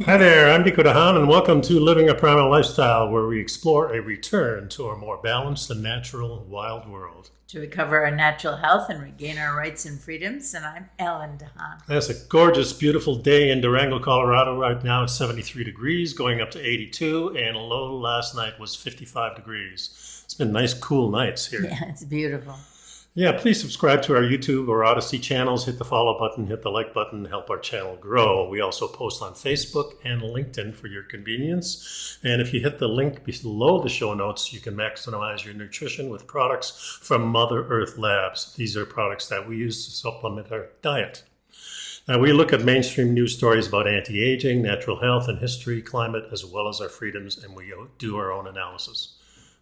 Hi there, I'm nicodehaan, and welcome to Living a Primal Lifestyle, where we explore a return to a more balanced and natural wild world. To recover our natural health and regain our rights and freedoms. And I'm Ellen DeHaan. It's a gorgeous, beautiful day in Durango, Colorado. Right now it's 73 degrees, going up to 82, and low last night was 55 degrees. It's been nice, cool nights here. Yeah, it's beautiful. Yeah, please subscribe to our YouTube or Odysee channels. Hit the follow button, hit the like button, help our channel grow. We also post on Facebook and LinkedIn for your convenience. And if you hit the link below the show notes, you can maximize your nutrition with products from Mother Earth Labs. These are products that we use to supplement our diet. Now, we look at mainstream news stories about anti-aging, natural health, and history, climate, as well as our freedoms, and we do our own analysis.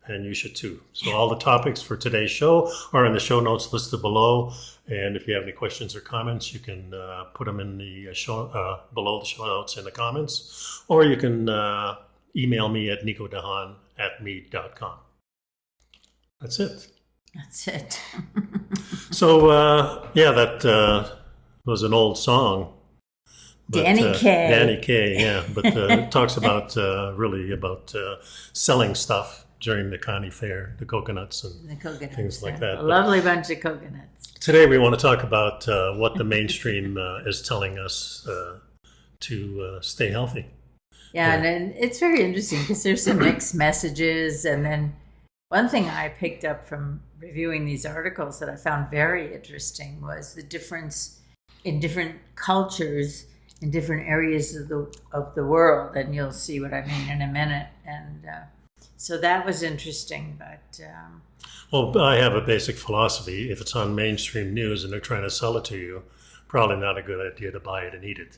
And you should too. So all the topics for today's show are in the show notes listed below. And if you have any questions or comments, you can put them in the below the show notes in the comments, or you can email me at nicodehaan@me.com. That's it. That's it. So that was an old song. But, Danny Kaye. Danny Kaye, yeah. But it talks about really about selling stuff during the county fair, the coconuts and things like that. A lovely bunch of coconuts. Today we want to talk about what the mainstream is telling us to stay healthy. Yeah, and it's very interesting because there's some mixed messages. And then one thing I picked up from reviewing these articles that I found very interesting was the difference in different cultures in different areas of the world. And you'll see what I mean in a minute. And so that was interesting, but... Well, I have a basic philosophy. If it's on mainstream news and they're trying to sell it to you, probably not a good idea to buy it and eat it.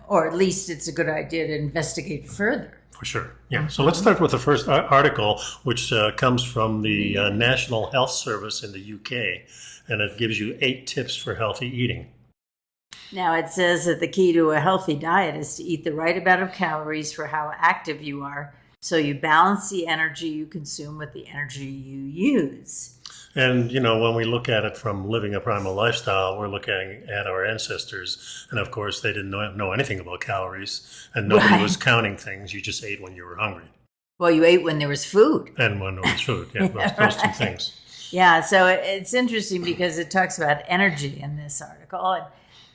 Or at least it's a good idea to investigate further. For sure, yeah. So let's start with the first article, which comes from the National Health Service in the UK, and it gives you 8 tips for healthy eating. Now, it says that the key to a healthy diet is to eat the right amount of calories for how active you are, so you balance the energy you consume with the energy you use. And, when we look at it from living a primal lifestyle, we're looking at our ancestors. And, of course, they didn't know anything about calories. And nobody was counting things. You just ate when you were hungry. Well, you ate when there was food. And when there was food, yeah, those two things. Yeah, so it's interesting because it talks about energy in this article.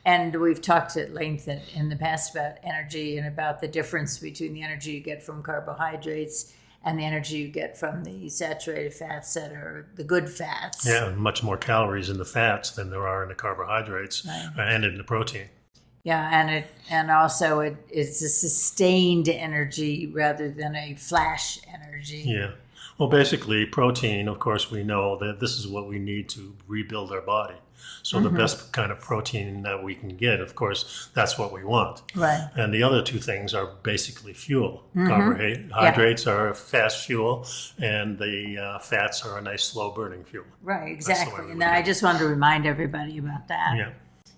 And we've talked at length in the past about energy and about the difference between the energy you get from carbohydrates and the energy you get from the saturated fats that are the good fats. Yeah, much more calories in the fats than there are in the carbohydrates, right, and in the protein. Yeah, and also it's a sustained energy rather than a flash energy. Yeah. Well, basically, protein, of course, we know that this is what we need to rebuild our body. So the best kind of protein that we can get, of course, that's what we want. Right. And the other two things are basically fuel. Carbohydrates are fast fuel, and the fats are a nice slow-burning fuel. Right, exactly. And I just wanted to remind everybody about that. Yeah.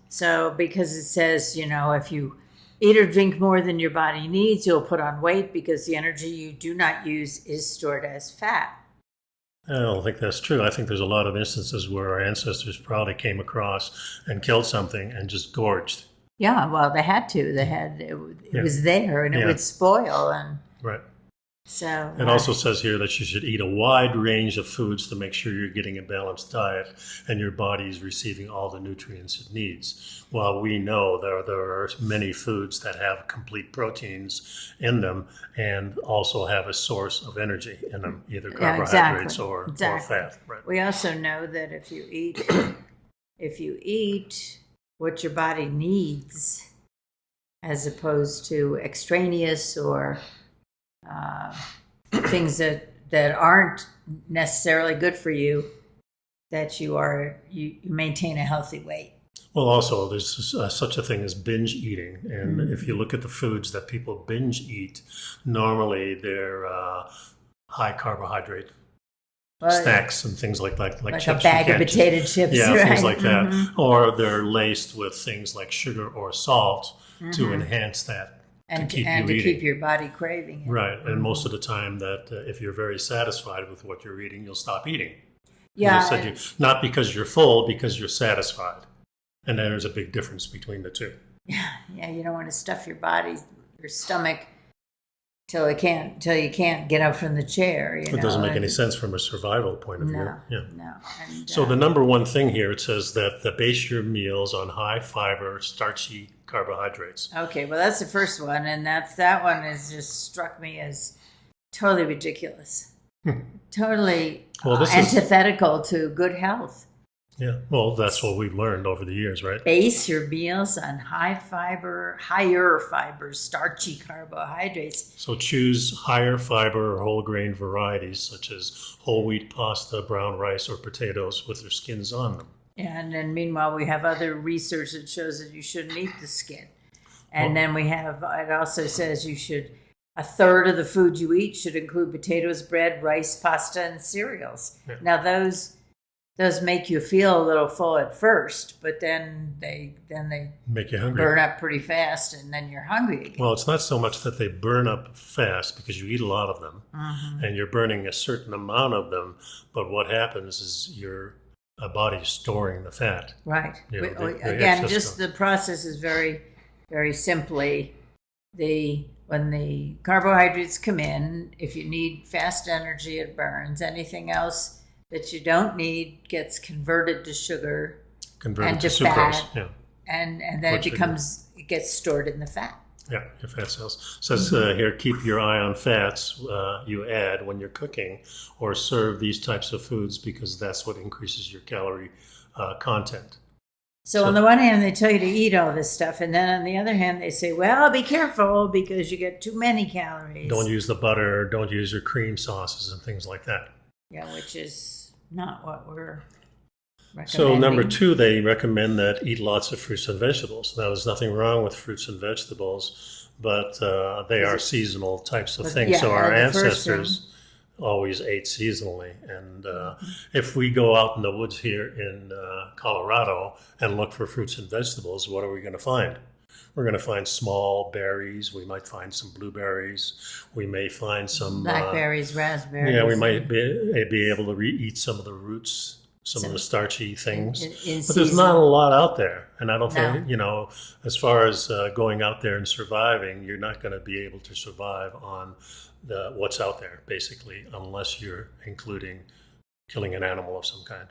So because it says, if you eat or drink more than your body needs, you'll put on weight because the energy you do not use is stored as fat. I don't think that's true. I think there's a lot of instances where our ancestors probably came across and killed something and just gorged. Yeah, well, they had to. It was there, and it would spoil. And right. So it also says here that you should eat a wide range of foods to make sure you're getting a balanced diet and your body is receiving all the nutrients it needs. While we know there are many foods that have complete proteins in them and also have a source of energy in them, either carbohydrates or fat. Right. We also know that if you eat what your body needs, as opposed to extraneous or things that aren't necessarily good for you, that you maintain a healthy weight. Well, also, there's such a thing as binge eating. And if you look at the foods that people binge eat, normally they're high carbohydrate snacks and things like that, like chips. A bag of potato chips. Yeah, right? Things like that. Or they're laced with things like sugar or salt to enhance that. And to keep your body craving it. Right. And most of the time that if you're very satisfied with what you're eating, you'll stop eating. Yeah. Not because you're full, because you're satisfied. And then there's a big difference between the two. Yeah, you don't want to stuff your body, your stomach till you can't get up from the chair. It doesn't make any sense from a survival point of view. No, Yeah. no. And, So the number one thing here, it says that base your meals on high fiber, starchy carbohydrates. okay, well, that's the first one, and that one has just struck me as totally ridiculous, totally antithetical to good health. Yeah, well, that's what we've learned over the years, right? Base your meals on higher fiber, starchy carbohydrates. So choose higher fiber or whole grain varieties such as whole wheat pasta, brown rice, or potatoes with their skins on them. And then meanwhile, we have other research that shows that you shouldn't eat the skin. And then it also says a third of the food you eat should include potatoes, bread, rice, pasta, and cereals. Yeah. Now those make you feel a little full at first, but then they make you hungry, burn up pretty fast, and then you're hungry again. Well, it's not so much that they burn up fast because you eat a lot of them, and you're burning a certain amount of them, but what happens is your body is storing the fat. Right. Again, the process is very, very simply when the carbohydrates come in, if you need fast energy, it burns. Anything else that you don't need gets converted to sugar, converted to fat, sucrose, yeah. And then it gets stored in the fat. Yeah, your fat cells. It says here, keep your eye on fats you add when you're cooking or serve these types of foods because that's what increases your calorie content. So on the one hand, they tell you to eat all this stuff, and then on the other hand, they say, well, be careful because you get too many calories. Don't use the butter, don't use your cream sauces and things like that. Yeah, which is not what we're recommending. So number 2, they recommend that eat lots of fruits and vegetables. Now, there's nothing wrong with fruits and vegetables, but they are seasonal types of things. So our ancestors always ate seasonally. And if we go out in the woods here in Colorado and look for fruits and vegetables, what are we going to find? We're going to find small berries. We might find some blueberries. We may find some blackberries, raspberries. Yeah, we might be able to eat some of the roots, some of the starchy things. But there's not a lot out there. And I don't think, as far as going out there and surviving, you're not going to be able to survive on what's out there, basically, unless you're including killing an animal of some kind.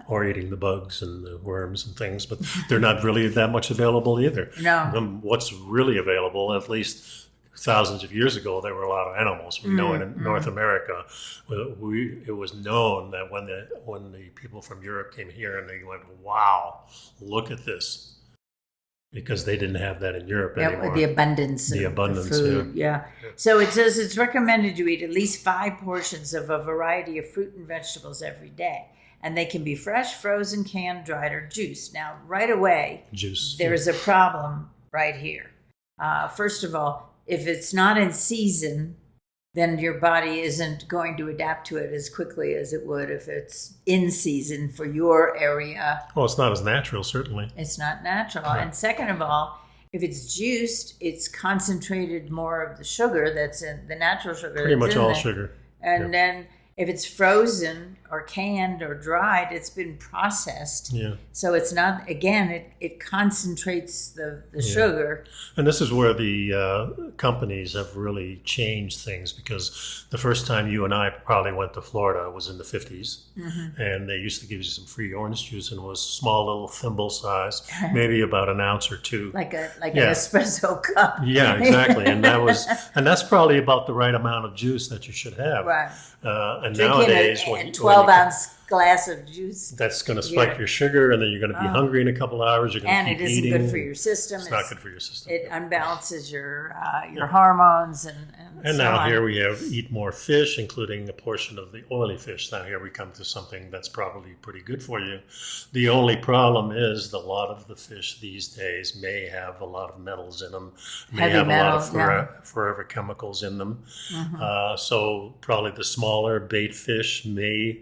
Or eating the bugs and the worms and things, but they're not really that much available either. No. What's really available, at least thousands of years ago, there were a lot of animals. We know in North America, it was known that when the people from Europe came here and they went, wow, look at this. Because they didn't have that in Europe anymore. The abundance of food. Yeah. So it says it's recommended you eat at least 5 portions of a variety of fruit and vegetables every day. And they can be fresh, frozen, canned, dried, or juiced. Now, right away, there's a problem right here. First of all, if it's not in season, then your body isn't going to adapt to it as quickly as it would if it's in season for your area. Well, it's not as natural, certainly. It's not natural. Yeah. And second of all, if it's juiced, it's concentrated more of the sugar that's in the natural sugar. Pretty much all sugar. And then if it's frozen or canned or dried, it's been processed. Yeah. So it's not, again, it concentrates the sugar. And this is where the companies have really changed things, because the first time you and I probably went to Florida was in the 50s. And they used to give you some free orange juice, and it was small little thimble size, maybe about an ounce or two. Like an espresso cup. Yeah, exactly. And that's probably about the right amount of juice that you should have. Right. And drinking nowadays, a 12-ounce glass of juice. That's going to spike your sugar, and then you're going to be hungry in a couple hours. You're going to keep eating. And it isn't good for your system. It's not good for your system. It unbalances your hormones and now here we have eat more fish, including a portion of the oily fish. Now here we come to something that's probably pretty good for you. The only problem is that a lot of the fish these days may have a lot of metals in them, may have a lot of forever chemicals in them. So probably the smaller bait fish may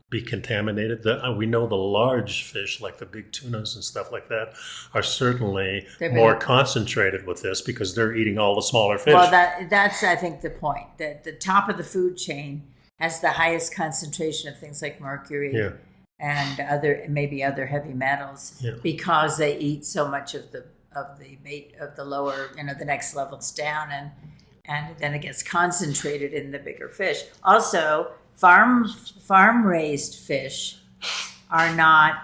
be contaminated. We know the large fish, like the big tunas and stuff like that, are certainly more concentrated with this because they're eating all the smaller fish. Well, that's I think the point. That the top of the food chain has the highest concentration of things like mercury and maybe other heavy metals because they eat so much of the of the lower, the next levels down, and then it gets concentrated in the bigger fish. Also, farm raised fish are not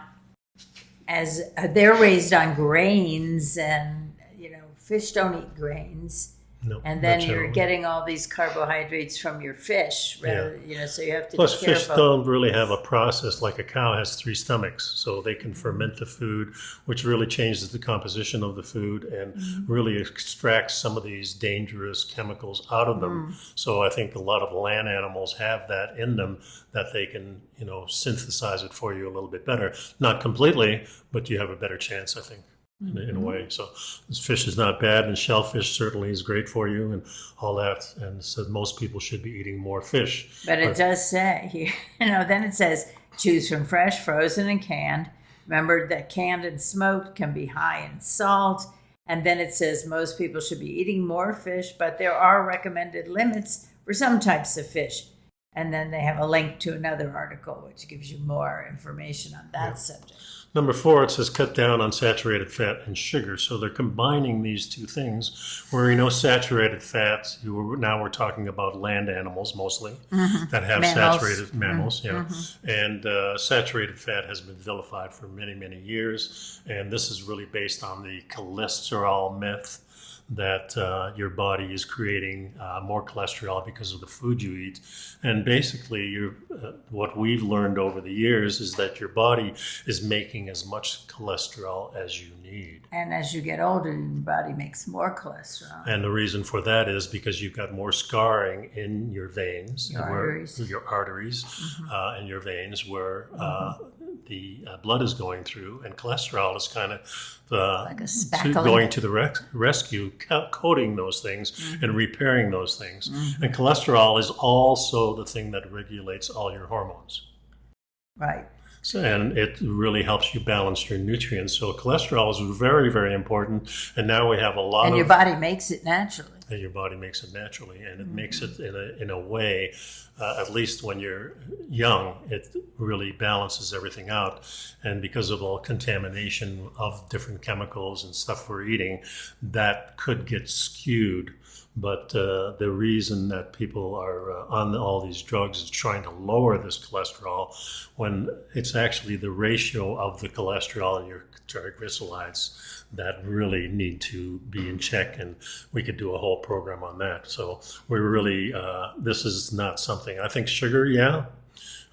as they're raised on grains, and fish don't eat grains. No, and then not you're generally. getting all these carbohydrates from your fish, rather, so you have to Plus, be careful. fish don't really have a process like a cow has 3 stomachs, so they can ferment the food, which really changes the composition of the food and really extracts some of these dangerous chemicals out of them. So I think a lot of land animals have that in them, that they can, synthesize it for you a little bit better. Not completely, but you have a better chance, I think. In a way. So this fish is not bad, and shellfish certainly is great for you and all that. And so most people should be eating more fish. But it does say here, then it says choose from fresh, frozen, and canned. Remember that canned and smoked can be high in salt. And then it says most people should be eating more fish, but there are recommended limits for some types of fish. And then they have a link to another article which gives you more information on that subject. Number 4, it says cut down on saturated fat and sugar. So they're combining these two things where, saturated fats, now we're talking about land animals mostly that have Mammals. saturated mammals. And saturated fat has been vilified for many, many years. And this is really based on the cholesterol myth that your body is creating more cholesterol because of the food you eat. And basically, what we've learned over the years is that your body is making as much cholesterol as you need. And as you get older, your body makes more cholesterol. And the reason for that is because you've got more scarring in your veins, your arteries, and your veins where the blood is going through, and cholesterol is kind of like a spackling. Going to the rescue, coating those things and repairing those things. And cholesterol is also the thing that regulates all your hormones. Right. So, and it really helps you balance your nutrients. So cholesterol is very, very important. And now we have a lot and your body makes it naturally. And your body makes it naturally, and it makes it in a way, at least when you're young, it really balances everything out. And because of all contamination of different chemicals and stuff we're eating, that could get skewed. But the reason that people are on all these drugs is trying to lower this cholesterol, when it's actually the ratio of the cholesterol in your triglycerides that really need to be in check, and we could do a whole program on that. So we're really, this is not something, I think sugar,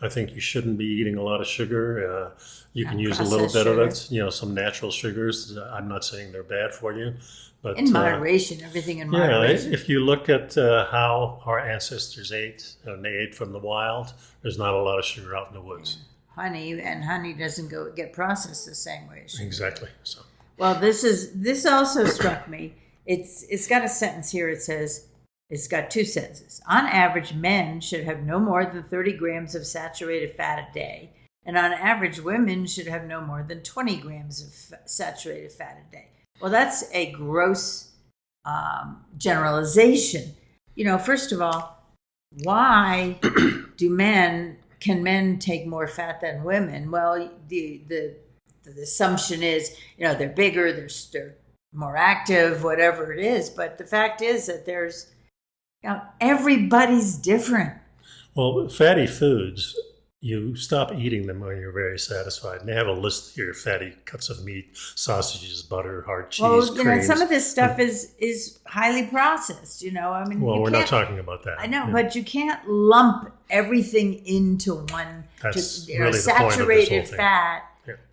I think you shouldn't be eating a lot of sugar. You can use a little bit of it, some natural sugars. I'm not saying they're bad for you. But, in moderation, everything in moderation. Yeah, if you look at how our ancestors ate, and they ate from the wild, there's not a lot of sugar out in the woods. Honey doesn't get processed the same way. Exactly. So. Well, this also struck me. It's got a sentence here. It says, it's got 2 sentences. On average, men should have no more than 30 grams of saturated fat a day, and on average, women should have no more than 20 grams of saturated fat a day. Well, that's a gross generalization. First of all, why can men take more fat than women? Well, the assumption is, they're bigger, they're more active, whatever it is. But the fact is that everybody's different. Well, fatty foods, you stop eating them when you're very satisfied. And they have a list here: fatty cuts of meat, sausages, butter, hard cheese, creams. Some of this stuff is highly processed. Well, we're not talking about that. I know, but you can't lump everything into one. That's really the point of this saturated whole thing. fat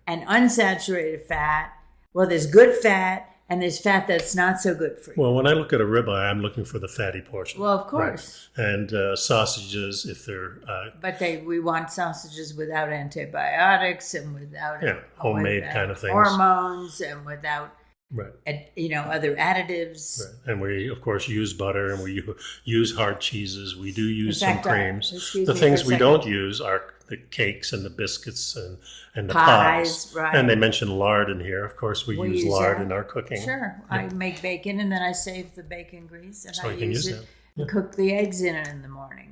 and unsaturated fat. Well, there's good fat and there's fat that's not so good for you. Well, when I look at a ribeye, I'm looking for the fatty portion. Well, of course. Right. And sausages, if they're... but we want sausages without antibiotics and without... homemade kind of things. Hormones and without... Right. Other additives. Right. And we, of course, use butter, and we use hard cheeses. We do use some creams. The things we don't use are the cakes and the biscuits and the pies. Right. And they mentioned lard in here. Of course, we use lard in our cooking. Sure. Yeah. I make bacon, and then I save the bacon grease, and so I use it and cook the eggs in it in the morning.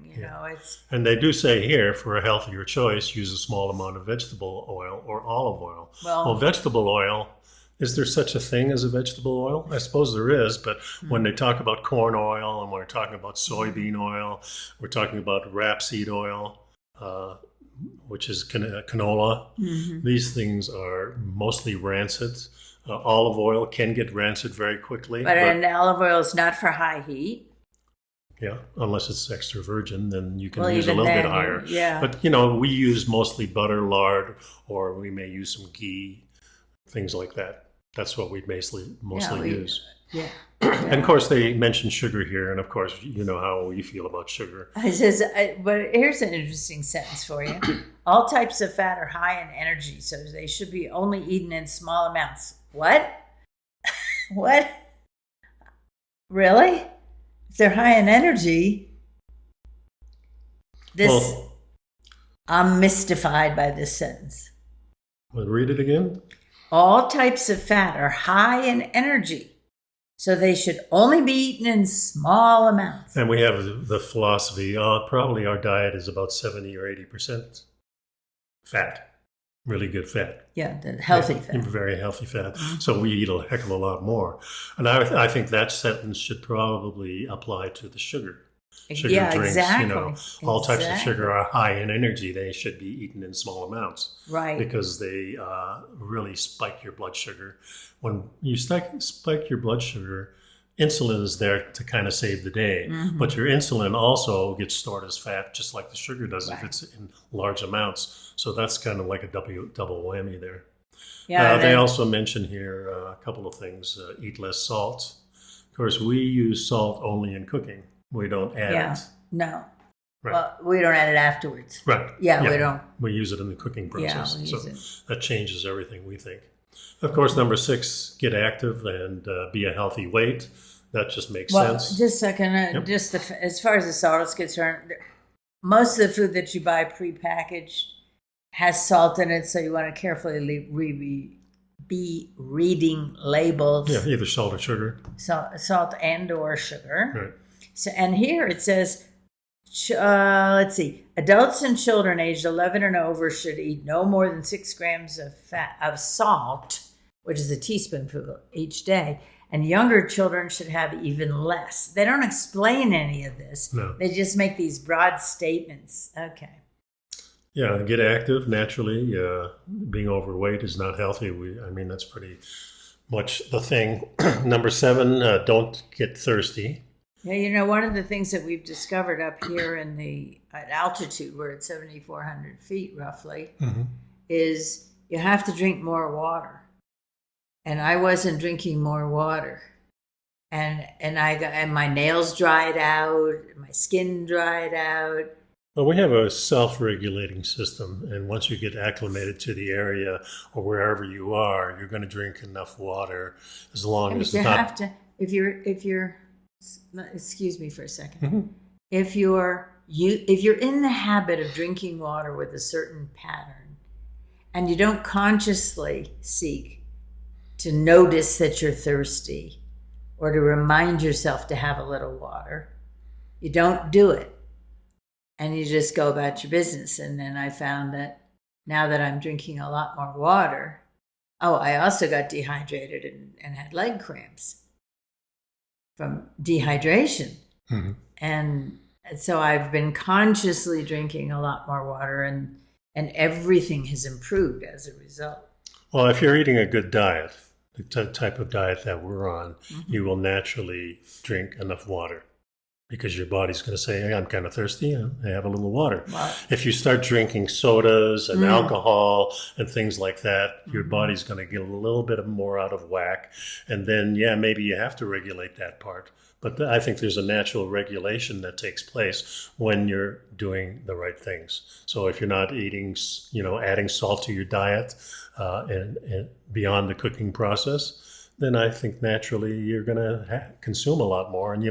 And they do say here, for a healthier choice, use a small amount of vegetable oil or olive oil. Well, vegetable oil Is there such a thing as a vegetable oil? I suppose there is, but when they talk about corn oil and we're talking about soybean oil, we're talking about rapeseed oil, which is canola. These things are mostly rancid. Olive oil can get rancid very quickly. But an olive oil is not for high heat. Yeah, unless it's extra virgin, then you can Well, use a even little bit then, higher. yeah. But, we use mostly butter, lard, or we may use some ghee, things like that. That's what we mostly use. Yeah. And of course, they mention sugar here, and of course, you know how we feel about sugar. It says, but here's an interesting sentence for you. All types of fat are high in energy, so they should be only eaten in small amounts. What? What? Really? If they're high in energy, I'm mystified by this sentence. Well, read it again. All types of fat are high in energy, so they should only be eaten in small amounts. And we have the philosophy, probably our diet is about 70 or 80% fat, really good fat. Yeah, the healthy fat. Very healthy fat. So we eat a heck of a lot more. And I think that sentence should probably apply to the sugar. Sugar drinks, exactly. All types of sugar are high in energy. They should be eaten in small amounts. Right. Because they really spike your blood sugar. When you spike your blood sugar, insulin is there to kind of save the day. But your insulin also gets stored as fat, just like the sugar does if it's in large amounts. So that's kind of like a double whammy there. Yeah. They also mention here a couple of things. Eat less salt. Of course, we use salt only in cooking. We don't add it. No. Right. Well, we don't add it afterwards. Right. Yeah, we don't. We use it in the cooking process. Yeah, we use it. That changes everything, we think. Of course, number 6, get active and be a healthy weight. That just makes sense. Just a second. Just as far as the salt is concerned, most of the food that you buy prepackaged has salt in it, so you want to carefully be reading labels. Yeah, either salt or sugar. Salt and or sugar. Right. So, and here it says, let's see, adults and children aged 11 and over should eat no more than 6 grams of salt, which is a teaspoonful each day. And younger children should have even less. They don't explain any of this. No. They just make these broad statements. Okay. Yeah, get active naturally. Being overweight is not healthy. That's pretty much the thing. Number 7, don't get thirsty. Yeah, one of the things that we've discovered up here at altitude, we're at 7,400 feet roughly, is you have to drink more water. And I wasn't drinking more water. And my nails dried out, my skin dried out. Well, we have a self-regulating system, and once you get acclimated to the area or wherever you are, you're going to drink enough water as long as you it's not. Have to, if you're, excuse me for a second. If you're in the habit of drinking water with a certain pattern, and you don't consciously seek to notice that you're thirsty, or to remind yourself to have a little water, you don't do it. And you just go about your business. And then I found that now that I'm drinking a lot more water, I also got dehydrated and had leg cramps from dehydration. And so I've been consciously drinking a lot more water, and everything has improved as a result. Well, if you're eating a good diet, the type of diet that we're on, you will naturally drink enough water. Because your body's going to say, hey, I'm kind of thirsty, and I have a little water. Wow. If you start drinking sodas and alcohol and things like that, your body's going to get a little bit more out of whack. And then, maybe you have to regulate that part. But I think there's a natural regulation that takes place when you're doing the right things. So if you're not eating, adding salt to your diet and beyond the cooking process, then I think naturally you're going to consume a lot more, and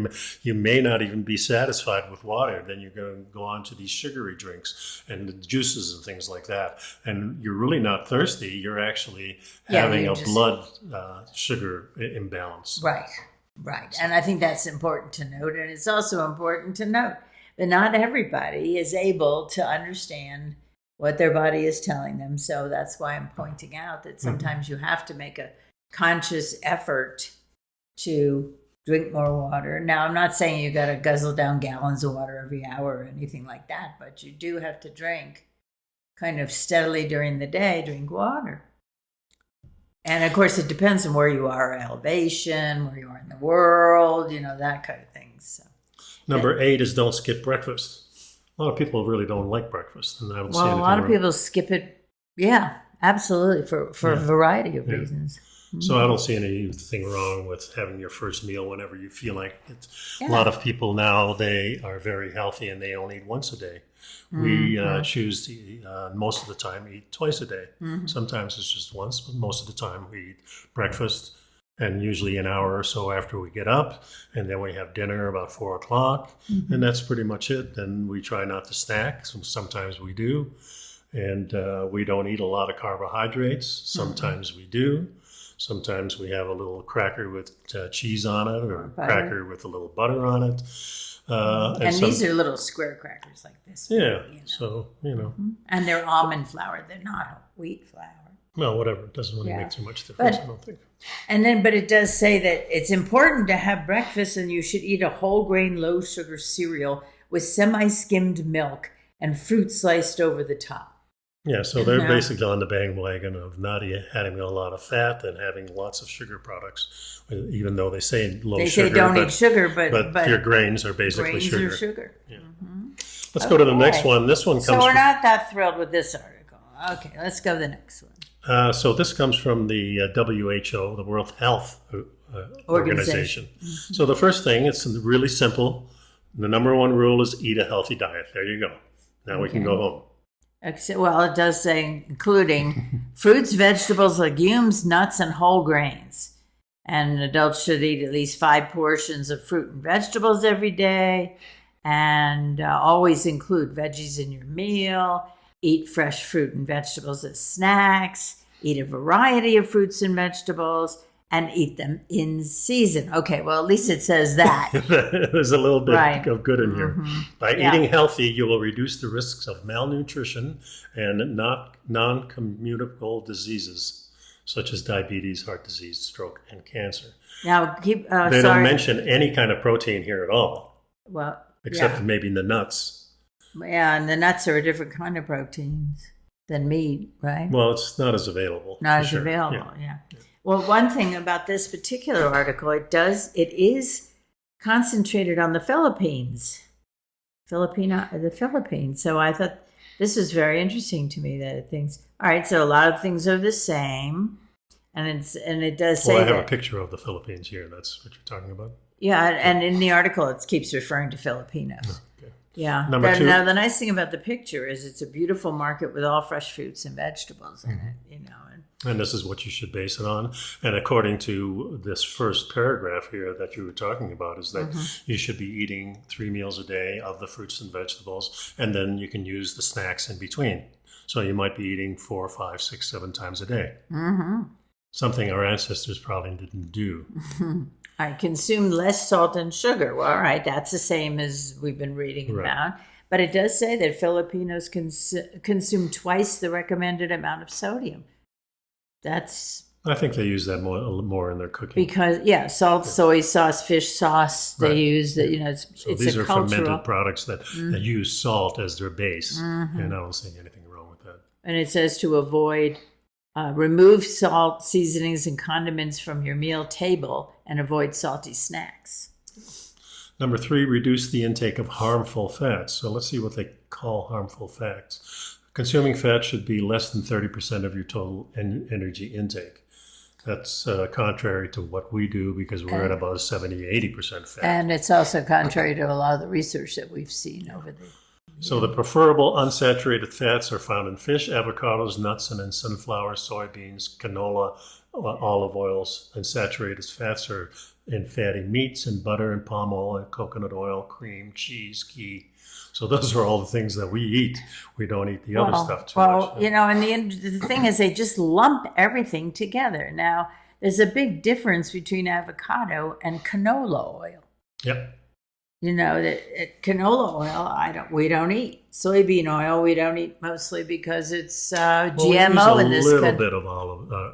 you may not even be satisfied with water. Then you're going to go on to these sugary drinks and the juices and things like that, and you're really not thirsty. You're actually having a blood sugar imbalance. Right. And I think that's important to note, and it's also important to note that not everybody is able to understand what their body is telling them. So that's why I'm pointing out that sometimes you have to make a conscious effort to drink more water. Now, I'm not saying you got to guzzle down gallons of water every hour or anything like that, but you do have to drink kind of steadily during the day, drink water. And of course, it depends on where you are, elevation, where you are in the world, that kind of thing. So, Number 8 is don't skip breakfast. A lot of people really don't like breakfast, and I don't see anything a lot of wrong. people skip it. Yeah, absolutely, for a variety of reasons. So I don't see anything wrong with having your first meal whenever you feel like it. A lot of people now, they are very healthy and they only eat once a day. We choose to, most of the time, eat twice a day. Sometimes it's just once, but most of the time we eat breakfast and usually an hour or so after we get up. And then we have dinner about 4 o'clock. And that's pretty much it. And we try not to snack. Sometimes we do. And we don't eat a lot of carbohydrates. Sometimes we do. Sometimes we have a little cracker with cheese on it, or a cracker with a little butter on it. And these are little square crackers like this. Yeah, so, And they're almond flour. They're not wheat flour. Well, whatever. It doesn't really make too much difference, I don't think. But it does say that it's important to have breakfast and you should eat a whole grain, low sugar cereal with semi-skimmed milk and fruit sliced over the top. Yeah, so they're basically on the bandwagon of not having a lot of fat and having lots of sugar products, even though they say low sugar. They say don't eat sugar, but your grains are basically grains sugar. Are sugar. Yeah. Let's go to the next one. This one comes So we're not that thrilled with this article. Okay, let's go to the next one. So this comes from the WHO, the World Health Organization. So the first thing, it's really simple. The number one rule is eat a healthy diet. There you go. Now we can go home. Well, it does say including fruits, vegetables, legumes, nuts, and whole grains. And adults should eat at least 5 portions of fruit and vegetables every day. And always include veggies in your meal. Eat fresh fruit and vegetables as snacks. Eat a variety of fruits and vegetables. And eat them in season. Okay, well, at least it says that. There's a little bit of good in here. By eating healthy, you will reduce the risks of malnutrition and non-communicable diseases, such as diabetes, heart disease, stroke, and cancer. Now, they don't mention any kind of protein here at all. Well, except maybe in the nuts. Yeah, and the nuts are a different kind of proteins than meat, right? Well, it's not as available. Not as available, yeah. Well, one thing about this particular article, it is concentrated on the Philippines. The Philippines. So I thought this was very interesting to me that things. All right, so a lot of things are the same, and it does say. Well, I have a picture of the Philippines here. That's what you're talking about. Yeah, and in the article, it keeps referring to Filipinos. Okay. Yeah. Number 2. Now, the nice thing about the picture is it's a beautiful market with all fresh fruits and vegetables in it, And this is what you should base it on. And according to this first paragraph here that you were talking about, is that you should be eating 3 meals a day of the fruits and vegetables, and then you can use the snacks in between. So you might be eating 4, 5, 6, 7 times a day. Something our ancestors probably didn't do. I consume less salt and sugar. Well, all right, that's the same as we've been reading about. But it does say that Filipinos consume twice the recommended amount of sodium. I think they use that more in their cooking. Because, salt, soy sauce, fish sauce, they use that, So these are fermented products that use salt as their base. And I don't see anything wrong with that. And it says to avoid, remove salt, seasonings, and condiments from your meal table and avoid salty snacks. Number 3, reduce the intake of harmful fats. So let's see what they call harmful fats. Consuming fat should be less than 30% of your total energy intake. That's contrary to what we do because we're at about 70-80% fat. And it's also contrary to a lot of the research that we've seen over the So the preferable unsaturated fats are found in fish, avocados, nuts, and in sunflower, soybeans, canola, olive oils. And saturated fats are in fatty meats and butter and palm oil and coconut oil, cream, cheese, ghee. So those are all the things that we eat. We don't eat the other stuff too much. Well, and the thing is they just lump everything together. Now, there's a big difference between avocado and canola oil. Yep. that canola oil, we don't eat. Soybean oil, we don't eat mostly because it's GMO in this we use a little country. bit of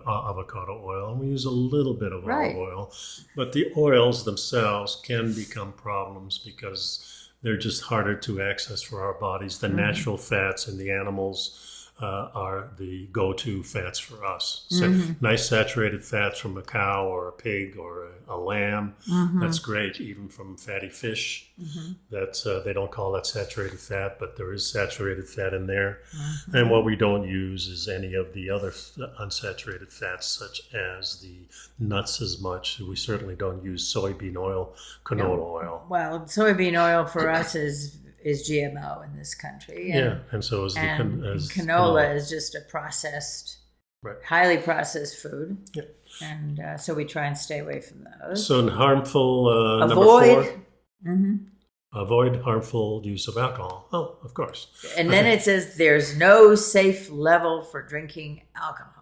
avocado oil, and we use a little bit of olive Right. oil. But the oils themselves can become problems because they're just harder to access for our bodies. The natural fats in the animals are the go-to fats for us. So nice saturated fats from a cow or a pig or a lamb. That's great, even from fatty fish. That's they don't call that saturated fat, but there is saturated fat in there. And what we don't use is any of the other unsaturated fats, such as the nuts as much. We certainly don't use soybean oil, canola oil. Well, soybean oil for us is GMO in this country. And so is canola is just a processed, right, highly processed food. Yeah. And so we try and stay away from those. So harmful, Avoid. number 4, avoid harmful use of alcohol. Oh, of course. And then it says there's no safe level for drinking alcohol.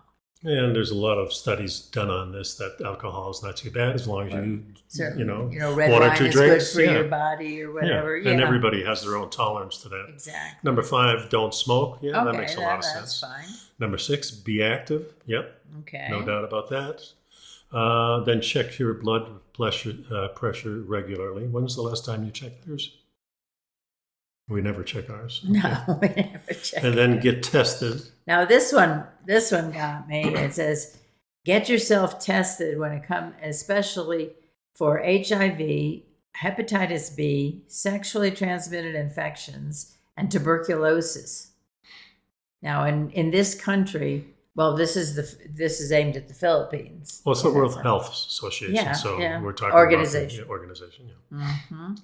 And there's a lot of studies done on this that alcohol is not too bad as long as Certainly. one Red or wine two is drinks. good for your body or whatever. And everybody has their own tolerance to that. Exactly. Number 5, don't smoke. Yeah, that makes a lot of that's sense. fine. Number 6, be active. Yep, Okay. no doubt about that. Then check your blood pressure regularly. When's the last time you checked yours? We never check ours. No, we never check. And then get tested. Now this one got me. It says, get yourself tested when it comes, especially for HIV, hepatitis B, sexually transmitted infections, and tuberculosis. Now, in this country, well, this is aimed at the Philippines. Well, it's the World Health Association, we're talking organization. About the organization. Yeah. Mm-hmm.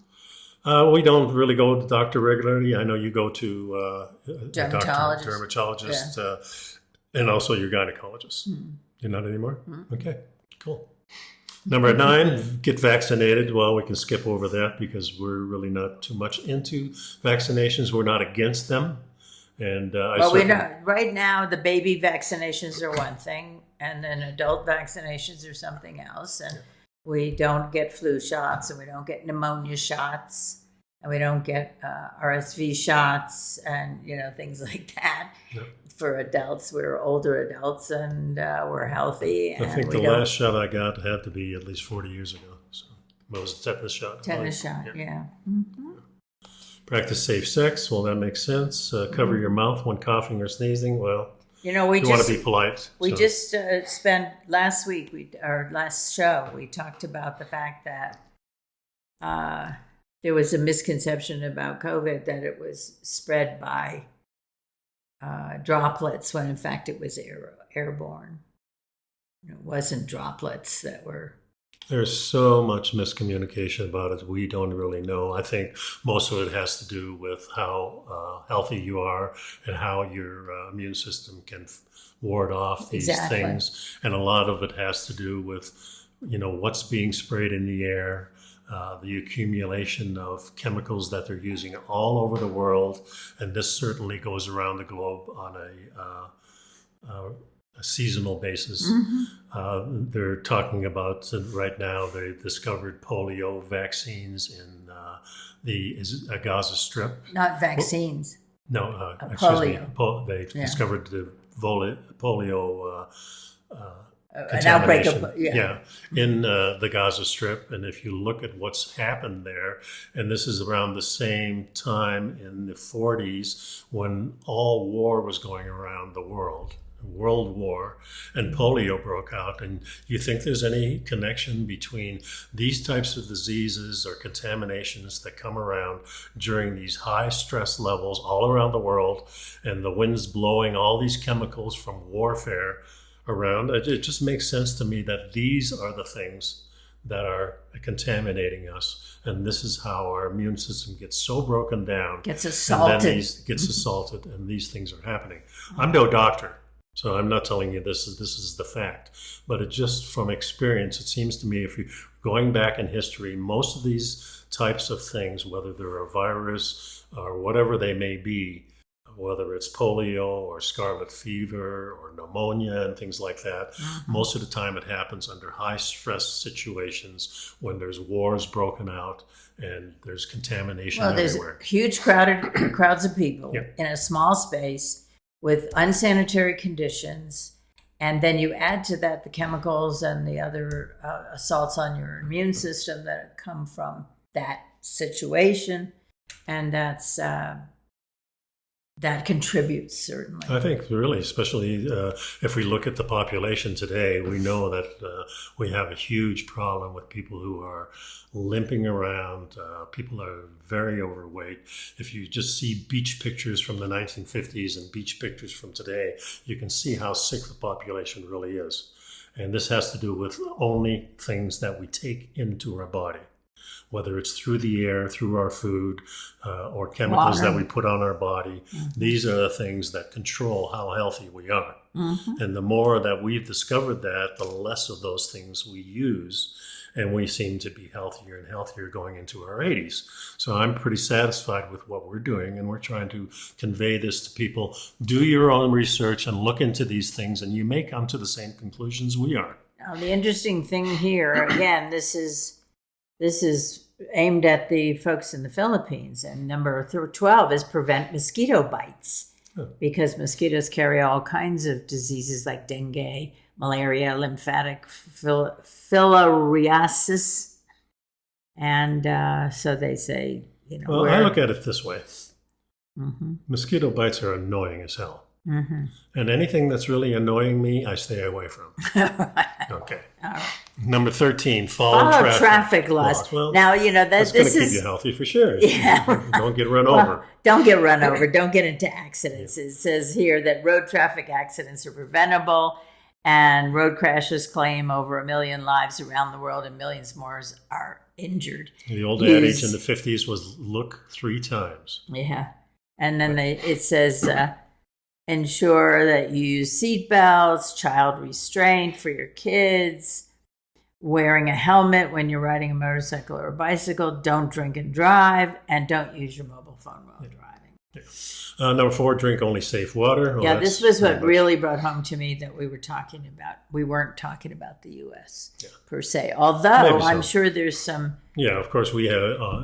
We don't really go to the doctor regularly. I know you go to dermatologist, and also your gynecologist. You're not anymore? Okay, cool. Number 9, get vaccinated. Well, we can skip over that because we're really not too much into vaccinations. We're not against them. And we know right now the baby vaccinations are one thing, and then adult vaccinations are something else. And we don't get flu shots, and we don't get pneumonia shots, and we don't get RSV shots, and things like that. Yep. For adults, we're older adults, and we're healthy. I think the last shot I got had to be at least 40 years ago. So it was a tetanus shot. Tetanus shot, yeah. Mm-hmm. Practice safe sex. Well, that makes sense. Cover your mouth when coughing or sneezing. Well, we want to be polite. We just spent last week, our last show, we talked about the fact that there was a misconception about COVID that it was spread by droplets when in fact it was airborne. It wasn't droplets that were. There's so much miscommunication about it. We don't really know. I think most of it has to do with how healthy you are and how your immune system can ward off these things. And a lot of it has to do with, what's being sprayed in the air, the accumulation of chemicals that they're using all over the world. And this certainly goes around the globe on a seasonal basis. They're talking about right now they've discovered polio vaccines in the Gaza Strip. Not vaccines. Excuse me. They discovered the polio an outbreak of in the Gaza Strip. And if you look at what's happened there, and this is around the same time in the 40s when all war was going around the world. World War, and polio broke out. And you think there's any connection between these types of diseases or contaminations that come around during these high stress levels all around the world, and the winds blowing all these chemicals from warfare around? It just makes sense to me that these are the things that are contaminating us, and this is how our immune system gets so broken down, gets assaulted, and these things are happening. I'm no doctor, so I'm not telling you this is the fact, but it just from experience, it seems to me if you're going back in history, most of these types of things, whether they're a virus or whatever they may be, whether it's polio or scarlet fever or pneumonia and things like that. Most of the time it happens under high stress situations when there's wars broken out and there's contamination everywhere. There's huge crowds of people Yeah. in a small space with unsanitary conditions. And then you add to that the chemicals and the other assaults on your immune system that come from that situation. And that contributes, certainly. I think really, especially if we look at the population today, we know that we have a huge problem with people who are limping around. People are very overweight. If you just see beach pictures from the 1950s and beach pictures from today, you can see how sick the population really is. And this has to do with only things that we take into our body, whether it's through the air, through our food, or chemicals that we put on our body. These are the things that control how healthy we are. And the more that we've discovered that, the less of those things we use, and we seem to be healthier and healthier going into our 80s. So I'm pretty satisfied with what we're doing, and we're trying to convey this to people. Do your own research and look into these things, and you may come to the same conclusions we are. Now, the interesting thing here, again, this is aimed at the folks in the Philippines, and number 12 is prevent mosquito bites, because mosquitoes carry all kinds of diseases like dengue, malaria, lymphatic filariasis, and so they say, Well, I look at it this way. Mosquito bites are annoying as hell. And anything that's really annoying me, I stay away from. Okay. All right. Number 13, follow traffic laws. Well, now, that's going to keep you healthy for sure. Yeah. Don't get run over. Don't get run over. Don't get into accidents. It says here that road traffic accidents are preventable, and road crashes claim over 1 million lives around the world, and millions more are injured. The old adage in the 50s was look 3 times. Yeah. And then it says ensure that you use seat belts, child restraint for your kids, wearing a helmet when you're riding a motorcycle or a bicycle, don't drink and drive, and don't use your mobile phone while driving. Yeah. Number 4, drink only safe water. Well, this was what really brought home to me that we were talking about. We weren't talking about the U.S. Per se, although I'm sure there's some. Yeah, of course, we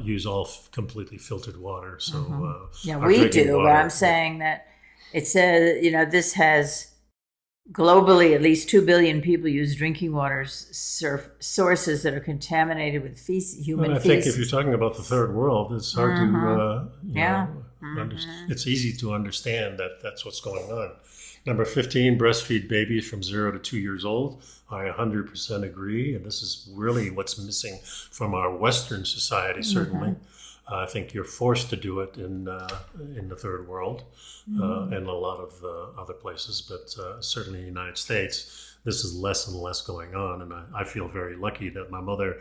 use all completely filtered water. So we do. But I'm saying that it says, this has globally at least 2 billion people use drinking water sources that are contaminated with human feces. I think if you're talking about the third world, it's hard to, it's easy to understand that that's what's going on. Number 15, breastfeed babies from 0 to 2 years old. I 100% agree, and this is really what's missing from our Western society, certainly. I think you're forced to do it in the third world and a lot of other places, but certainly in the United States, this is less and less going on. And I feel very lucky that my mother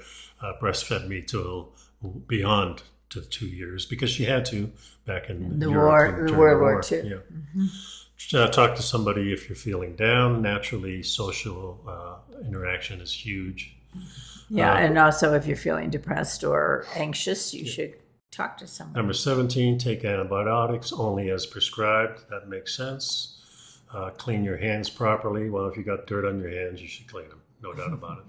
breastfed me till beyond to 2 years, because she had to back in the Europe, World War II. Yeah. Talk to somebody if you're feeling down. Naturally, social interaction is huge. Yeah, and also if you're feeling depressed or anxious, you should talk to someone. Number 17, take antibiotics only as prescribed. That makes sense. Clean your hands properly. Well, if you got dirt on your hands, you should clean them. No doubt about it.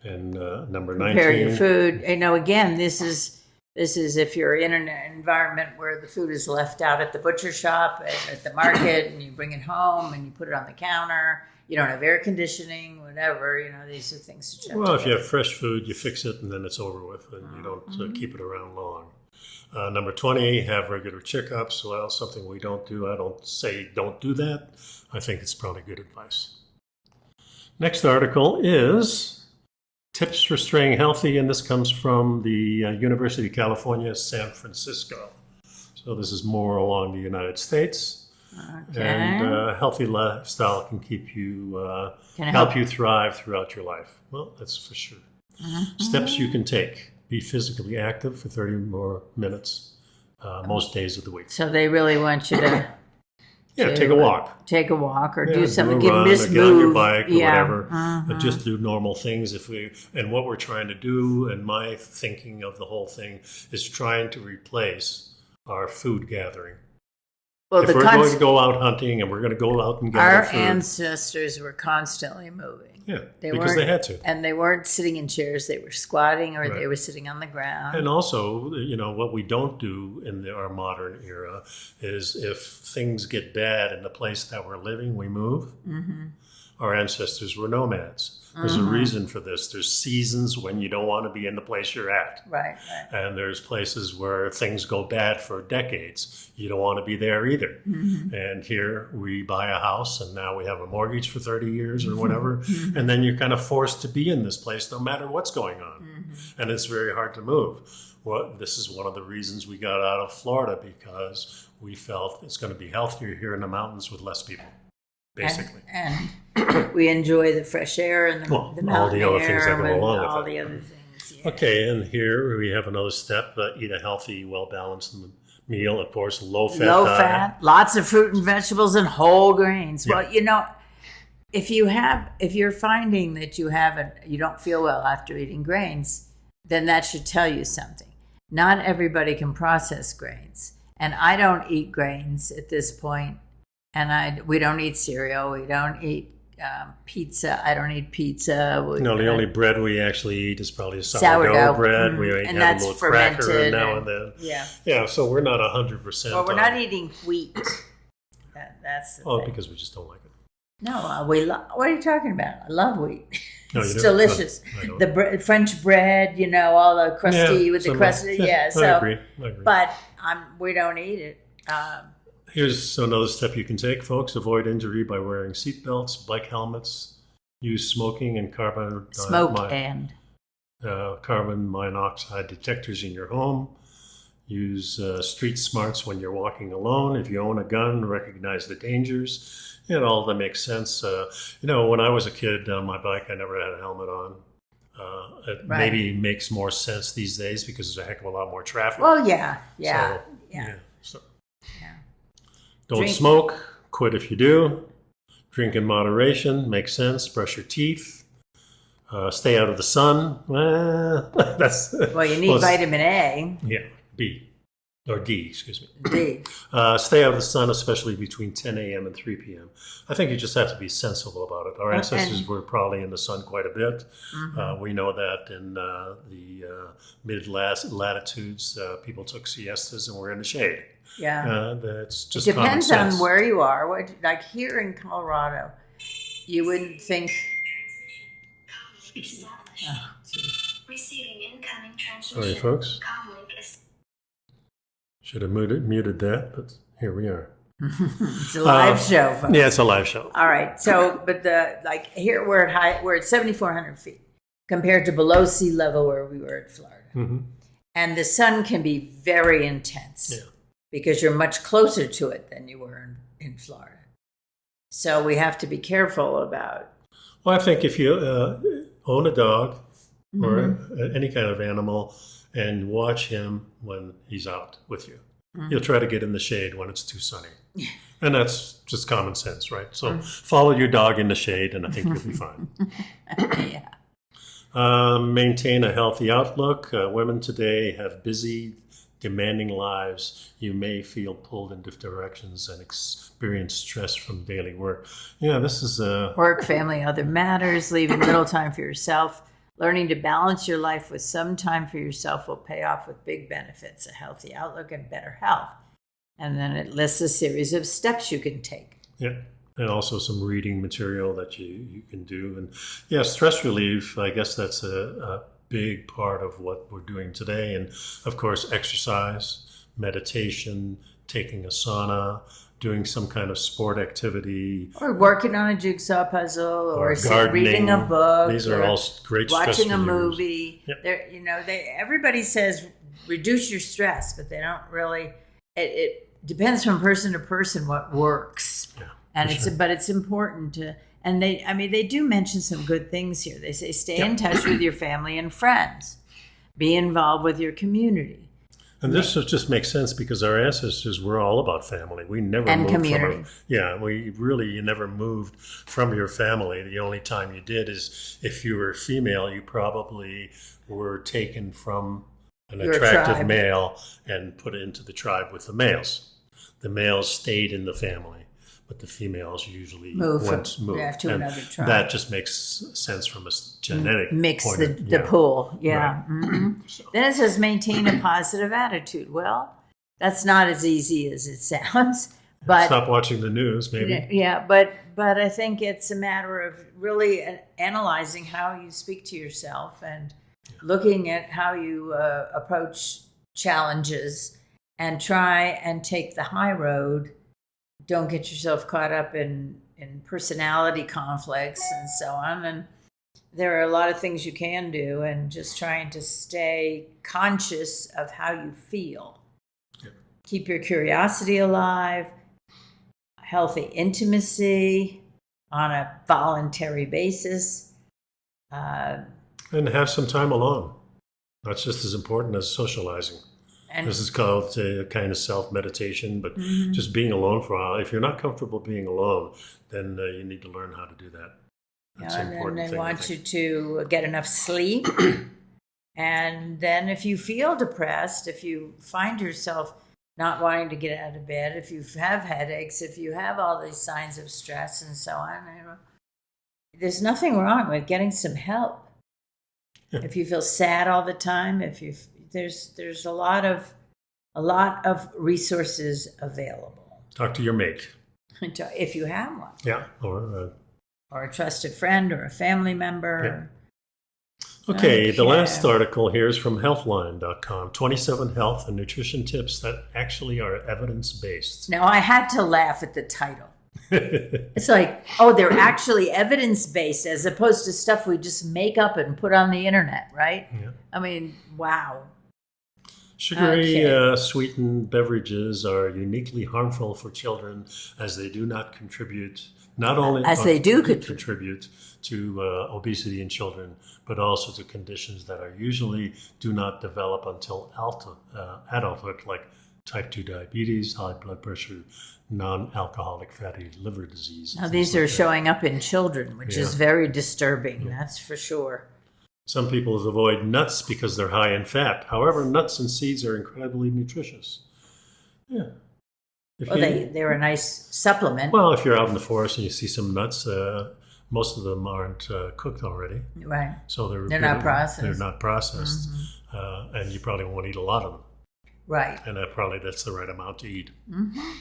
And number 19. Prepare your food. Again, this is if you're in an environment where the food is left out at the butcher shop, at the market, and you bring it home and you put it on the counter. You don't have air conditioning, whatever. These are things to check. Well, if you have fresh food, you fix it and then it's over with, and you don't keep it around long. Number 20, have regular checkups. Well, something we don't do. I don't say don't do that. I think it's probably good advice. Next article is tips for staying healthy, and this comes from the University of California, San Francisco. So this is more along the United States. Okay. And a healthy lifestyle can keep you, help you thrive throughout your life. Well, that's for sure. Steps you can take. Be physically active for 30 more minutes most days of the week. So they really want you to... take a walk. Take a walk or do something. Get on your bike or whatever. But just do normal things. And what we're trying to do, and my thinking of the whole thing, is trying to replace our food gathering. Well, If we're going to go out hunting and we're going to go out and gather our food, ancestors were constantly moving. yeah, because they had to. And they weren't sitting in chairs. They were squatting, or Right. they were sitting on the ground. And also, what we don't do in our modern era is if things get bad in the place that we're living, we move. Mm-hmm. Our ancestors were nomads. There's a reason for this. There's seasons when you don't want to be in the place you're at. Right. And there's places where things go bad for decades. You don't want to be there either. Mm-hmm. And here we buy a house and now we have a mortgage for 30 years or whatever. Mm-hmm. And then you're kind of forced to be in this place no matter what's going on. Mm-hmm. And it's very hard to move. Well, this is one of the reasons we got out of Florida, because we felt it's going to be healthier here in the mountains with less people, basically. And we enjoy the fresh air and the mountain all the other air things that go along with all it. the other things. Yeah. Okay, and here we have another step: eat a healthy, well-balanced meal. Of course, low-fat diet. Lots of fruit and vegetables and whole grains. Yeah. Well, if you're finding that you don't feel well after eating grains, then that should tell you something. Not everybody can process grains, and I don't eat grains at this point. And we don't eat cereal. We don't eat pizza. I don't eat pizza. The only bread we actually eat is probably sourdough bread. Mm-hmm. We and have that's a little fermented cracker now and then. Yeah. Yeah, so we're not 100%. Well, we're not eating wheat. That's the thing. Because we just don't like it. No, what are you talking about? I love wheat. No, It's you don't? delicious. No, I don't. The French bread, all the crusty with the crusty. Yeah, I agree. But we don't eat it. Here's another step you can take, folks. Avoid injury by wearing seatbelts, bike helmets, use smoking and carbon monoxide detectors in your home. Use street smarts when you're walking alone. If you own a gun, recognize the dangers. All of that makes sense. When I was a kid on my bike, I never had a helmet on. It maybe makes more sense these days because there's a heck of a lot more traffic. Well, yeah. Don't smoke. Quit if you do. Drink in moderation. Makes sense. Brush your teeth. Stay out of the sun. You need vitamin A. Yeah, B. Or D, excuse me. D. Stay out of the sun, especially between 10 a.m. and 3 p.m. I think you just have to be sensible about it. Our ancestors were probably in the sun quite a bit. Mm-hmm. We know that in the mid-latitudes, people took siestas and were in the shade. Yeah. That's just it depends common sense. on where you are. Like here in Colorado, you wouldn't think... Receiving incoming transmission. Sorry, folks. Should have muted that, but here we are. It's a live show, folks. Yeah, it's a live show. All right. So, but here we're at 7,400 feet compared to below sea level where we were at Florida. Mm-hmm. And the sun can be very intense because you're much closer to it than you were in Florida. So we have to be careful about. Well, I think if you own a dog or any kind of animal and watch him when he's out with you, you'll try to get in the shade when it's too sunny. And that's just common sense, right? So follow your dog in the shade and I think you'll be fine. Maintain a healthy outlook. Women today have busy, demanding lives. You may feel pulled in different directions and experience stress from daily work. Yeah, this is work, family, other matters, leaving little time for yourself. Learning to balance your life with some time for yourself will pay off with big benefits, a healthy outlook and better health. And then it lists a series of steps you can take. Yeah. And also some reading material that you can do. And stress relief, I guess that's a big part of what we're doing today. And of course, exercise, meditation, taking a sauna, doing some kind of sport activity. Or working on a jigsaw puzzle or reading a book. These are all great stress watching a relievers. movie. Yep. Everybody says reduce your stress, but they don't really, it depends from person to person what works. Yeah. And it's important to, and they do mention some good things here. They say stay in touch with your family and friends, be involved with your community. And this just makes sense because our ancestors were all about family. We never moved community. You never moved from your family. The only time you did is if you were female, you probably were taken from an attractive male and put into the tribe with the males. the males stayed in the family, but the females usually Move to and another tribe. that just makes sense from a genetic Mix point the pool. Yeah. Right. So, Then it says maintain a positive attitude. Well, that's not as easy as it sounds. But stop watching the news, maybe. yeah, but I think it's a matter of really analyzing how you speak to yourself and looking at how you approach challenges and try and take the high road. Don't get yourself caught up in personality conflicts and so on. And there are a lot of things you can do, and just trying to stay conscious of how you feel. Yeah. Keep your curiosity alive. Healthy intimacy on a voluntary basis. And have some time alone. That's just as important as socializing. And this is called a kind of self-meditation, but just being alone for a while. If you're not comfortable being alone, then you need to learn how to do that. That's an important and thing. they want you to get enough sleep. And then if you feel depressed, if you find yourself not wanting to get out of bed, if you have headaches, if you have all these signs of stress and so on, there's nothing wrong with getting some help. If you feel sad all the time, there's a lot of resources available. Talk to your mate. If you have one. Yeah. Or a trusted friend or a family member. Yeah. Okay, the last article here is from healthline.com. 27 health and nutrition tips that actually are evidence-based. Now, I had to laugh at the title. It's like, they're actually evidence-based as opposed to stuff we just make up and put on the internet, right? Yeah. I mean, wow. Sugary, sweetened beverages are uniquely harmful for children as they do not contribute, contribute to obesity in children, but also to conditions that are usually do not develop until adulthood, like type 2 diabetes, high blood pressure, non-alcoholic fatty liver disease. Now, these are showing up in children, which is very disturbing, that's for sure. Some people avoid nuts because they're high in fat. However, nuts and seeds are incredibly nutritious. Yeah. They're a nice supplement. Well, if you're out in the forest and you see some nuts, most of them aren't cooked already. Right. So they're not processed. They're not processed. And you probably won't eat a lot of them. Right. And that's the right amount to eat.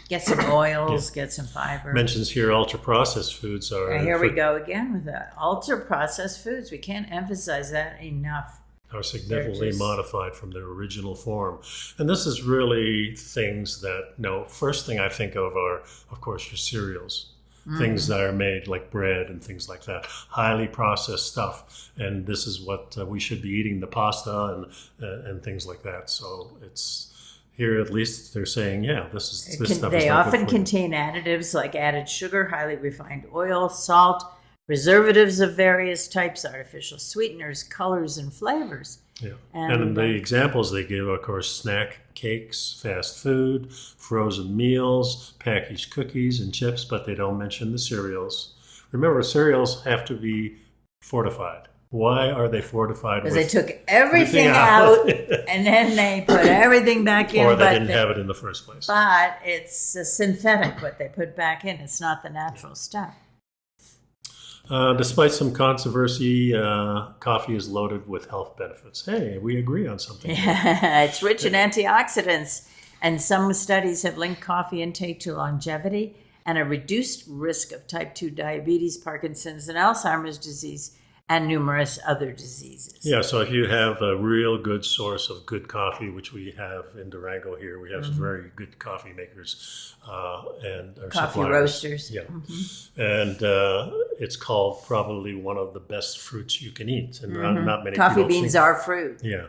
Get some oils, get some fiber. Mentions here ultra-processed foods are... Here we go again with that. Ultra-processed foods. We can't emphasize that enough. Are significantly modified from their original form. And this is really things that, first thing I think of are, of course, your cereals. Things that are made like bread and things like that. Highly processed stuff. And this is what we should be eating, the pasta and things like that. So it's... Here, at least, they're saying, this stuff. They often contain additives like added sugar, highly refined oil, salt, preservatives of various types, artificial sweeteners, colors, and flavors. Yeah, and the examples they give, of course, snack cakes, fast food, frozen meals, packaged cookies and chips, but they don't mention the cereals. Remember, cereals have to be fortified. Why are they fortified? Because they took everything out and then they put everything back in. Or they didn't have it in the first place. But it's a synthetic, what they put back in. It's not the natural stuff. Despite some controversy, coffee is loaded with health benefits. Hey, we agree on something. Yeah, it's rich in antioxidants. And some studies have linked coffee intake to longevity and a reduced risk of type 2 diabetes, Parkinson's, and Alzheimer's disease, and numerous other diseases. Yeah, so if you have a real good source of good coffee, which we have in Durango here, we have some very good coffee makers and our coffee suppliers. Roasters. Yeah, and it's called probably one of the best fruits you can eat, and not many coffee people beans are fruit. Yeah,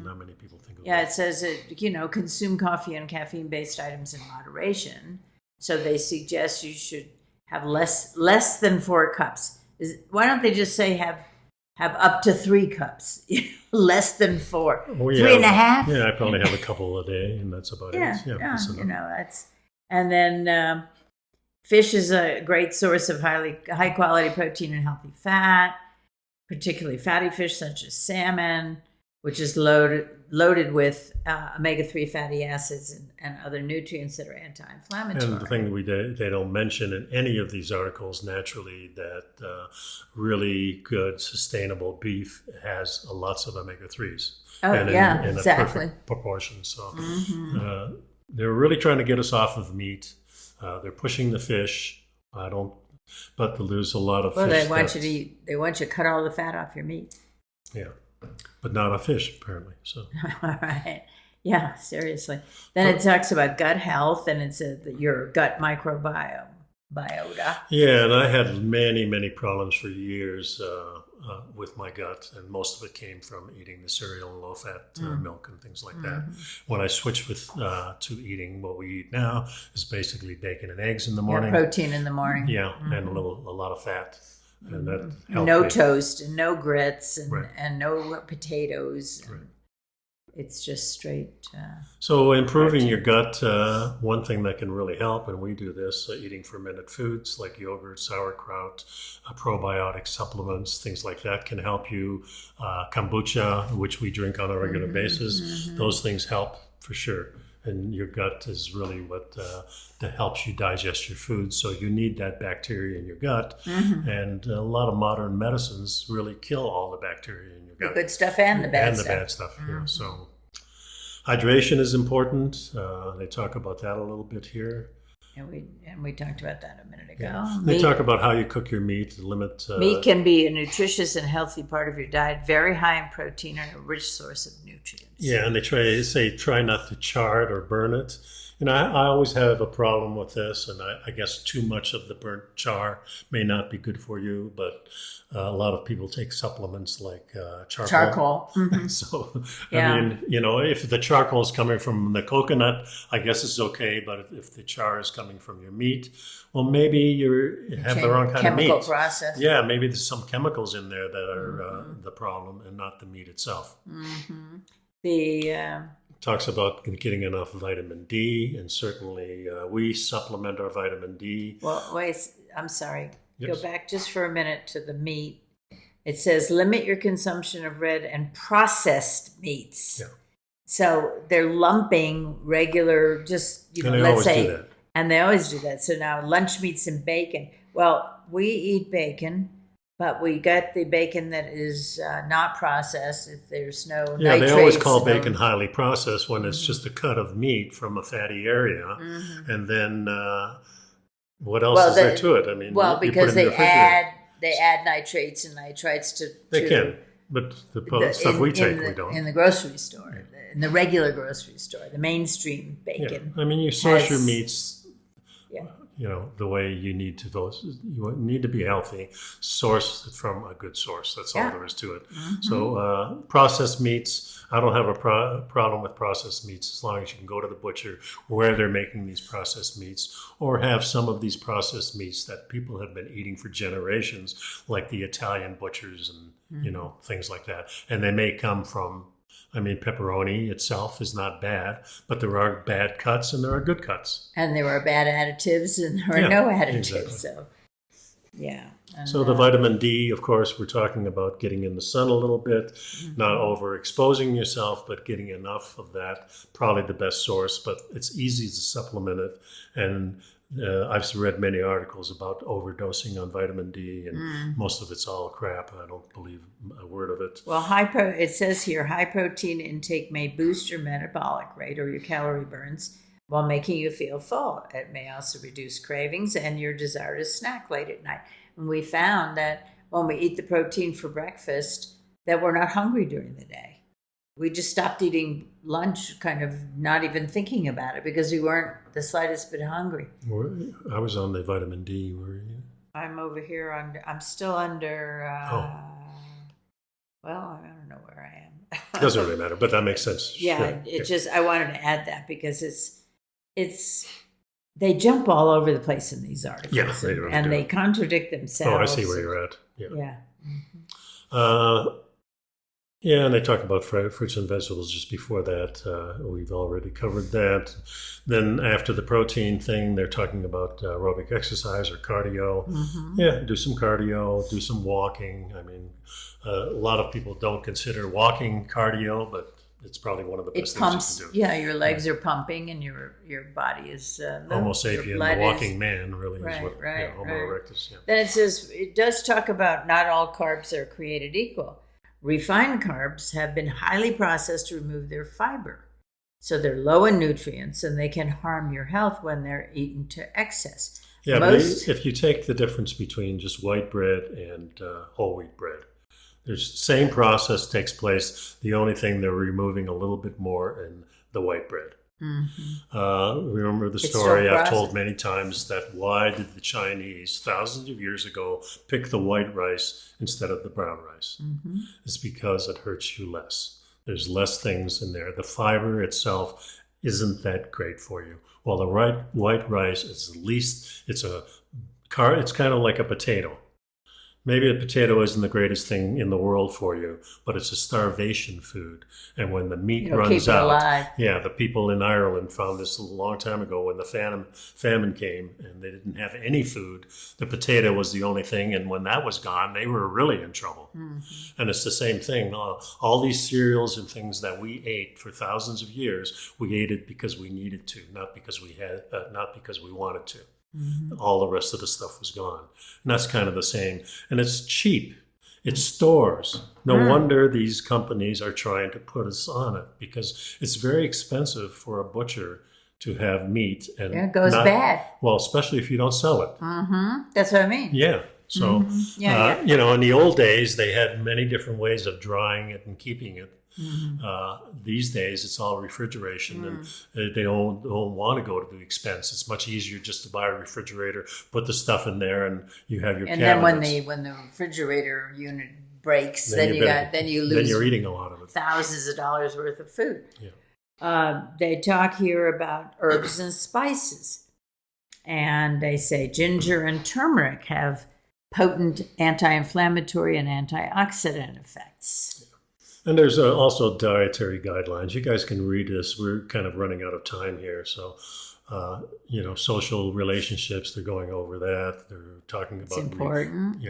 not many people think of it says consume coffee and caffeine-based items in moderation. So they suggest you should have less than 4 cups. Why don't they just say have up to 3 cups, less than 4, 3.5? Yeah, I probably have a couple a day, and that's about it. Yeah, that's and then fish is a great source of high quality protein and healthy fat, particularly fatty fish such as salmon. which is loaded with omega-3 fatty acids and other nutrients that are anti-inflammatory. And the thing they don't mention in any of these articles, naturally, that really good, sustainable beef has lots of omega-3s. Oh, and yeah, in exactly. a perfect proportion. So they're really trying to get us off of meat. They're pushing the fish. But there's a lot of fish. Well, they want you to cut all the fat off your meat. Yeah, but not a fish, apparently. So. All right. Yeah, seriously. Then it talks about gut health, and it's your gut microbiome. Biota. Yeah, and I had many, many problems for years with my gut, and most of it came from eating the cereal and low-fat milk and things like that. When I switched to eating what we eat now, is basically bacon and eggs in the morning. Yeah, protein in the morning. Yeah, and a lot of fat, and that helped no me. Toast and no grits and, Right. and no potatoes. Right. It's just straight. So improving your gut, one thing that can really help, and we do this, eating fermented foods like yogurt, sauerkraut, probiotic supplements, things like that can help you. Kombucha, which we drink on a regular basis, those things help for sure. And your gut is really what that helps you digest your food. So you need that bacteria in your gut. And a lot of modern medicines really kill all the bacteria in your gut. The good stuff and the bad stuff. And the bad stuff, yeah. So hydration is important. They talk about that a little bit here. And we talked about that a minute ago. Yeah. They talk about how you cook your meat, limit... meat can be a nutritious and healthy part of your diet, very high in protein and a rich source of nutrients. Yeah, and they say try not to char it or burn it. And I always have a problem with this, and I guess too much of the burnt char may not be good for you, but a lot of people take supplements like charcoal. So, Yeah. I mean, if the charcoal is coming from the coconut, I guess it's okay, but if the char is coming from your meat, well, maybe you have the wrong kind of meat. Chemical process. Yeah, maybe there's some chemicals in there that are the problem and not the meat itself. Talks about getting enough vitamin D, and certainly we supplement our vitamin D. Well, wait, I'm sorry. Yes. Go back just for a minute to the meat. It says limit your consumption of red and processed meats. Yeah. So they're lumping regular, just, And they let's always say, do that. and they always do that. So now lunch meats and bacon. Well, we eat bacon, but we got the bacon that is not processed. If there's no Yeah, nitrates. they always call bacon highly processed when it's just a cut of meat from a fatty area. And then what else is there to it? I mean, well, you put because it in the refrigerator. they add nitrates and nitrites to They can, but the stuff we take, we don't. In the grocery store, in the regular grocery store, the mainstream bacon. Yeah. I mean, you source your meats. Yeah. The way you need to. You need to be healthy. Source it from a good source. That's all there is to it. So processed meats, I don't have a problem with processed meats as long as you can go to the butcher where they're making these processed meats, or have some of these processed meats that people have been eating for generations, like the Italian butchers and things like that. And they may come from. I mean, pepperoni itself is not bad, but there are bad cuts and there are good cuts. And there are bad additives and there are no additives. Exactly. So, yeah. And, so the vitamin D, of course, we're talking about getting in the sun a little bit, not overexposing yourself, but getting enough of that. Probably the best source, but it's easy to supplement it. And I've read many articles about overdosing on vitamin D, and most of it's all crap. I don't believe a word of it. Well, it says here, high protein intake may boost your metabolic rate or your calorie burns while making you feel full. It may also reduce cravings and your desire to snack late at night. And we found that when we eat the protein for breakfast, that we're not hungry during the day. We just stopped eating lunch, kind of not even thinking about it, because we weren't the slightest bit hungry. I was on the vitamin D. Were you? I'm over here I'm still under, well, I don't know where I am. It doesn't really matter, but that makes sense. Yeah, I wanted to add that because they jump all over the place in these articles. Yeah, they really and do. they contradict themselves. Oh, I see where you're at. Yeah. Yeah, and they talk about fruits and vegetables just before that. We've already covered that. Then after the protein thing, they're talking about aerobic exercise or cardio. Yeah, do some cardio, do some walking. I mean, a lot of people don't consider walking cardio, but it's probably one of the It best pumps. things you can do. Yeah, your legs are pumping, and your body is Homo your sapien, blood the walking is- man, really is Right, what right, Homo right. erectus. Yeah. Then it says it does talk about not all carbs are created equal. Refined carbs have been highly processed to remove their fiber. So they're low in nutrients and they can harm your health when they're eaten to excess. Yeah, Most, but if you take the difference between just white bread and whole wheat bread, there's same process takes place. The only thing they're removing a little bit more in the white bread. Remember the It's story so I've told processed. many times that why did the Chinese thousands of years ago pick the white rice instead of the brown rice? It's because it hurts you less. There's less things in there. The fiber itself isn't that great for you. While the white rice is at least it's kind of like a potato. Maybe a potato isn't the greatest thing in the world for you, but it's a starvation food. And when the meat It'll runs keep it out, alive. yeah, the people in Ireland found this a long time ago when the famine came and they didn't have any food. The potato was the only thing, and when that was gone, they were really in trouble. And it's the same thing. All these cereals and things that we ate for thousands of years, we ate it because we needed to, not because not because we wanted to. All the rest of the stuff was gone. And that's kind of the same. And it's cheap. It stores. No wonder these companies are trying to put us on it because it's very expensive for a butcher to have meat. And Yeah, it goes bad. Well, especially if you don't sell it. That's what I mean. Yeah. So, Yeah, in the old days, they had many different ways of drying it and keeping it. These days, it's all refrigeration, and they don't want to go to the expense. It's much easier just to buy a refrigerator, put the stuff in there, and you have your And cabinets. then when the refrigerator unit breaks, Then you then you lose you're eating a lot of it. thousands of dollars worth of food. Yeah. They talk here about herbs and spices, and they say ginger and turmeric have potent anti-inflammatory and antioxidant effects. And there's also dietary guidelines. You guys can read this. We're kind of running out of time here. So, social relationships, they're going over that. They're talking about... It's important.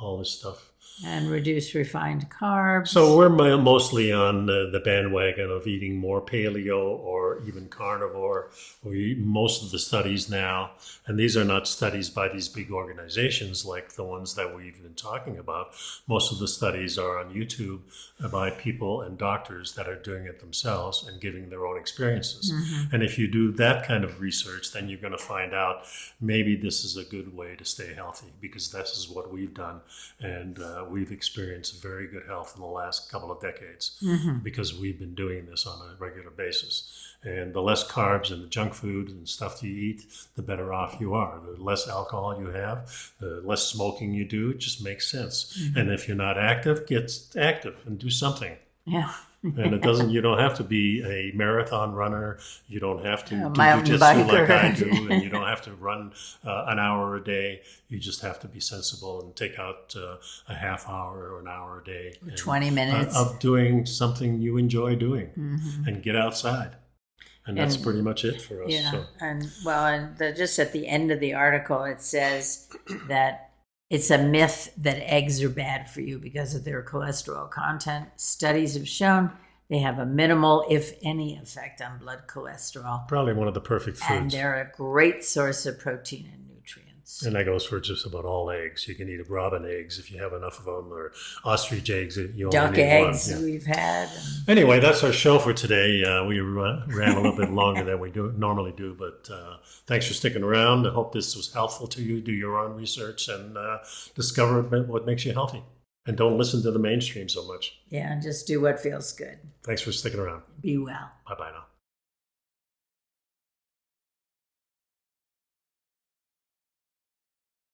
All this stuff. And reduce refined carbs. So we're mostly on the bandwagon of eating more paleo or even carnivore. We eat most of the studies now, and these are not studies by these big organizations like the ones that we've been talking about. Most of the studies are on YouTube by people and doctors that are doing it themselves and giving their own experiences. And if you do that kind of research, then you're going to find out maybe this is a good way to stay healthy because this is what we've done. And we've experienced very good health in the last couple of decades because we've been doing this on a regular basis. And the less carbs and the junk food and stuff you eat, the better off you are. The less alcohol you have, the less smoking you do, it just makes sense. And if you're not active, get active and do something. Yeah. And you don't have to be a marathon runner. You don't have to do mountain jiu-jitsu like biker. I do. And you don't have to run an hour a day. You just have to be sensible and take out a half hour or an hour a day. 20 minutes. Of doing something you enjoy doing and get outside. And that's pretty much it for us. Yeah. So. Just at the end of the article, it says that it's a myth that eggs are bad for you because of their cholesterol content. Studies have shown they have a minimal, if any, effect on blood cholesterol. Probably one of the perfect foods. And they're a great source of protein and nutrients. And that goes for just about all eggs. You can eat robin eggs if you have enough of them, or ostrich eggs. You only Duck need eggs one. Yeah. we've had. Anyway, that's our show for today. We ran a little bit longer than we normally do, but thanks for sticking around. I hope this was helpful to you. Do your own research and discover what makes you healthy. And don't listen to the mainstream so much. Yeah, and just do what feels good. Thanks for sticking around. Be well. Bye-bye now.